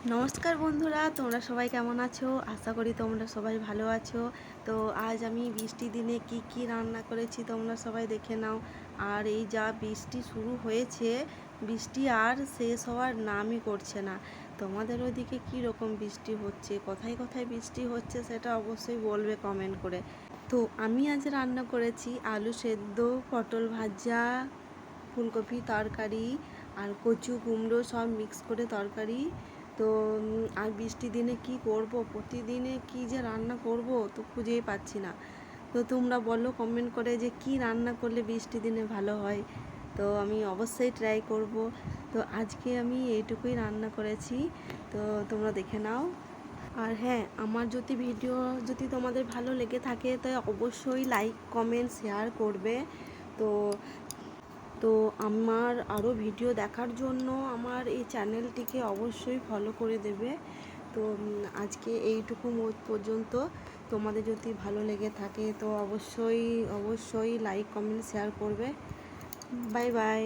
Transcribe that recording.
নমস্কার বন্ধুরা, তোমরা সবাই কেমন আছো? আশা করি তোমরা সবাই ভালো আছো। তো আজ আমি বৃষ্টির দিনে কি রান্না করেছি তোমরা সবাই দেখে নাও। আর এই যা বৃষ্টি শুরু হয়েছে, বৃষ্টি আর শেষ হওয়ার নামই করছে না। তোমাদের ওদিকে কী রকম বৃষ্টি হচ্ছে, কোথায় কোথায় বৃষ্টি হচ্ছে সেটা অবশ্যই বলবে কমেন্ট করে। তো আমি আজ রান্না করেছি আলু সেদ্ধ, পটল ভাজা, ফুলকপি তরকারি আর কচু কুমড়ো সব মিক্স করে তরকারি। তো আর বৃষ্টির দিনে কি করব, প্রতিদিনে কি যে রান্না করব তো খুঁজেই পাচ্ছি না। তো তোমরা বলো কমেন্ট করে যে কি রান্না করলে বৃষ্টির দিনে ভালো হয়। তো আমি অবশ্যই ট্রাই করব। তো আজকে আমি এইটুকুই রান্না করেছি, তো তোমরা দেখে নাও। আর হ্যাঁ, আমার ভিডিও যদি তোমাদের ভালো লেগে থাকে তাই অবশ্যই লাইক কমেন্ট শেয়ার করবে। তো তো আমার আরও ভিডিও দেখার জন্য আমার এই চ্যানেলটিকে অবশ্যই ফলো করে দেবে। তো আজকে এইটুকু পর্যন্ত। তোমাদের যদি ভালো লেগে থাকে তো অবশ্যই অবশ্যই লাইক কমেন্ট শেয়ার করবে। Bye bye.